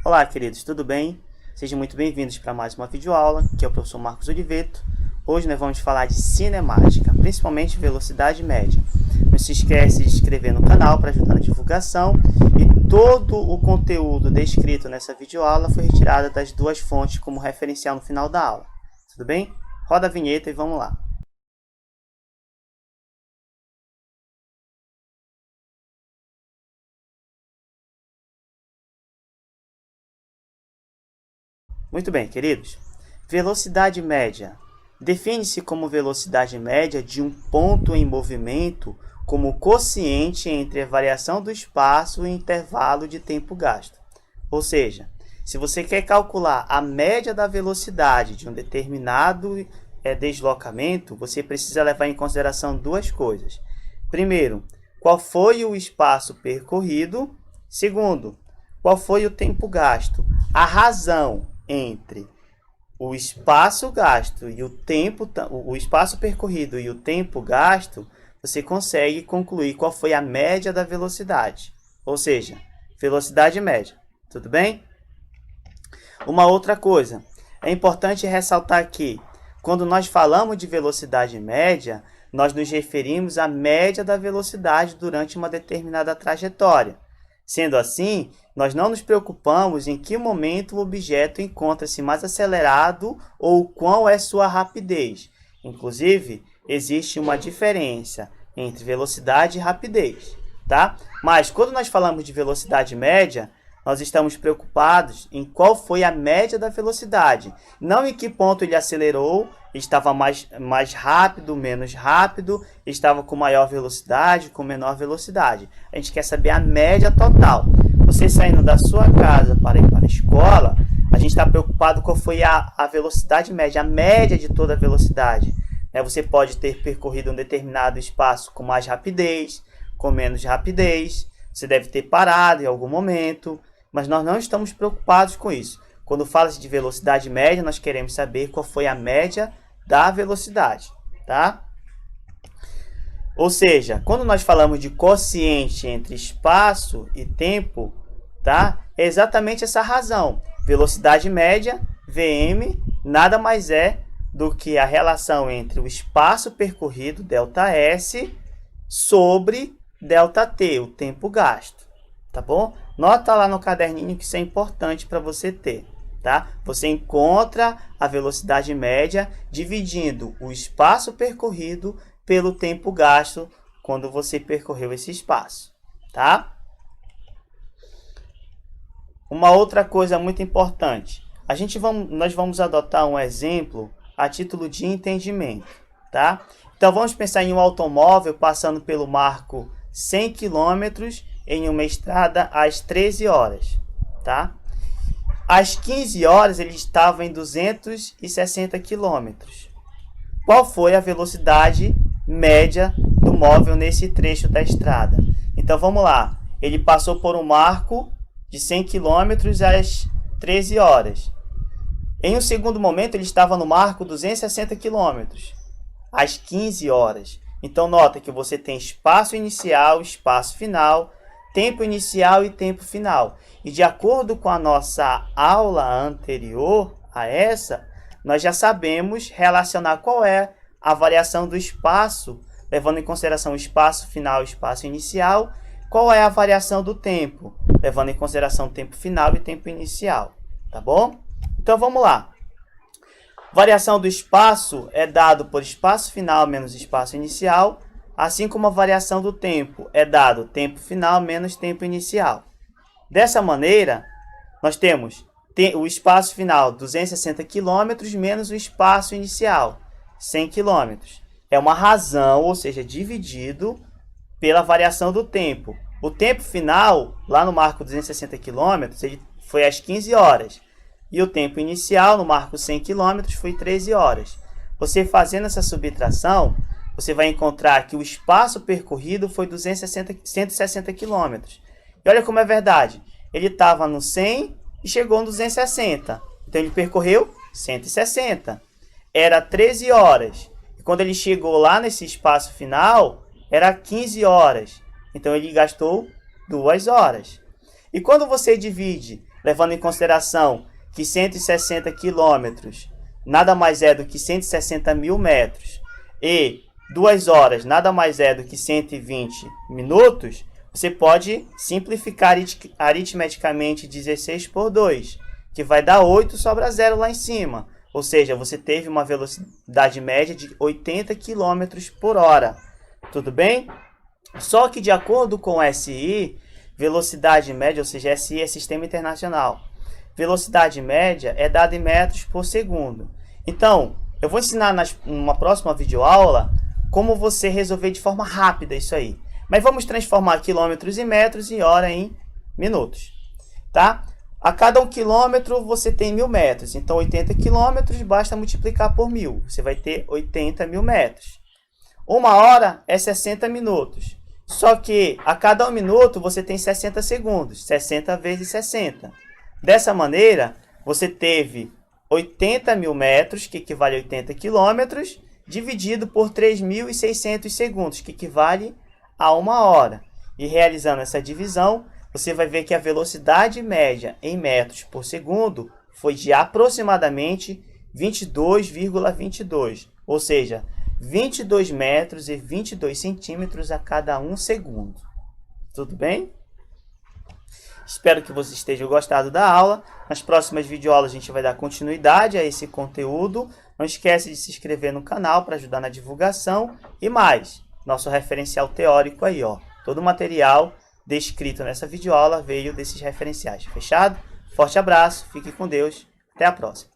Olá, queridos, tudo bem? Sejam muito bem-vindos para mais uma videoaula, que é o professor Marcos Oliveto. Hoje nós vamos falar de cinemática, principalmente velocidade média. Não se esquece de se inscrever no canal para ajudar na divulgação, e todo o conteúdo descrito nessa videoaula foi retirado das duas fontes como referencial no final da aula. Tudo bem? Roda a vinheta e vamos lá. Muito bem, queridos. Velocidade média. Define-se como velocidade média de um ponto em movimento como quociente entre a variação do espaço e o intervalo de tempo gasto. Ou seja, se você quer calcular a média da velocidade de um determinado deslocamento, você precisa levar em consideração duas coisas. Primeiro, qual foi o espaço percorrido? Segundo, qual foi o tempo gasto? A razão entre o espaço gasto e o espaço percorrido e o tempo gasto, você consegue concluir qual foi a média da velocidade, ou seja, velocidade média. Tudo bem? Uma outra coisa, é importante ressaltar que quando nós falamos de velocidade média, nós nos referimos à média da velocidade durante uma determinada trajetória. Sendo assim, nós não nos preocupamos em que momento o objeto encontra-se mais acelerado ou qual é sua rapidez. Inclusive, existe uma diferença entre velocidade e rapidez, tá? Mas quando nós falamos de velocidade média, nós estamos preocupados em qual foi a média da velocidade, não em que ponto ele acelerou, estava mais rápido, menos rápido, estava com maior velocidade, com menor velocidade. A gente quer saber a média total. Você saindo da sua casa para ir para a escola, a gente está preocupado qual foi a velocidade média, a média de toda a velocidade. Você pode ter percorrido um determinado espaço com mais rapidez, com menos rapidez, você deve ter parado em algum momento, mas nós não estamos preocupados com isso. Quando fala-se de velocidade média, nós queremos saber qual foi a média da velocidade, tá? Ou seja, quando nós falamos de quociente entre espaço e tempo, tá? É exatamente essa razão. Velocidade média, Vm, nada mais é do que a relação entre o espaço percorrido, ΔS, sobre ΔT, o tempo gasto, tá bom? Nota lá no caderninho que isso é importante para você ter, tá? Você encontra a velocidade média dividindo o espaço percorrido pelo tempo gasto quando você percorreu esse espaço, tá? Uma outra coisa muito importante, nós vamos adotar um exemplo a título de entendimento, tá? Então vamos pensar em um automóvel passando pelo marco 100 km em uma estrada às 13 horas, tá? Às 15 horas ele estava em 260 km. Qual foi a velocidade média do móvel nesse trecho da estrada? Então vamos lá. Ele passou por um marco de 100 km às 13 horas. Em um segundo momento ele estava no marco 260 km às 15 horas. Então nota que você tem espaço inicial, espaço final, tempo inicial e tempo final. E de acordo com a nossa aula anterior a essa, nós já sabemos relacionar qual é a variação do espaço, levando em consideração o espaço final e o espaço inicial, qual é a variação do tempo, levando em consideração o tempo final e tempo inicial, tá bom? Então vamos lá. Variação do espaço é dado por espaço final menos espaço inicial, assim como a variação do tempo é dado tempo final menos tempo inicial. Dessa maneira, nós temos o espaço final 260 km menos o espaço inicial 100 km. É uma razão, ou seja, dividido pela variação do tempo. O tempo final, lá no marco 260 km, ele foi às 15 horas. E o tempo inicial, no marco 100 km, foi 13 horas. Você fazendo essa subtração, você vai encontrar que o espaço percorrido foi 160 km. E olha como é verdade. Ele estava no 100 e chegou no 260. Então, ele percorreu 160. Era 13 horas. E quando ele chegou lá nesse espaço final, era 15 horas. Então, ele gastou 2 horas. E quando você divide, levando em consideração que 160 quilômetros nada mais é do que 160 mil metros e 2 horas nada mais é do que 120 minutos, você pode simplificar aritmeticamente 16 por 2, que vai dar 8, sobra 0 lá em cima. Ou seja, você teve uma velocidade média de 80 km por hora. Tudo bem? Só que de acordo com o SI, velocidade média, ou seja, SI é Sistema Internacional, velocidade média é dada em metros por segundo. Então, eu vou ensinar numa próxima videoaula como você resolver de forma rápida isso aí. Mas vamos transformar quilômetros em metros e hora em minutos, tá? A cada 1 quilômetro você tem 1000 metros. Então, 80 quilômetros basta multiplicar por 1000. Você vai ter 80 mil metros. 1 hora é 60 minutos. Só que a cada 1 minuto você tem 60 segundos. 60 vezes 60. Dessa maneira, você teve 80 mil metros, que equivale a 80 quilômetros, dividido por 3.600 segundos, que equivale a 1 hora. E realizando essa divisão, você vai ver que a velocidade média em metros por segundo foi de aproximadamente 22,22, ou seja, 22 metros e 22 centímetros a cada 1 segundo. Tudo bem? Espero que vocês tenham gostado da aula. Nas próximas videoaulas a gente vai dar continuidade a esse conteúdo. Não esquece de se inscrever no canal para ajudar na divulgação. E mais, nosso referencial teórico aí, ó. Todo o material descrito nessa videoaula veio desses referenciais. Fechado? Forte abraço, fique com Deus. Até a próxima.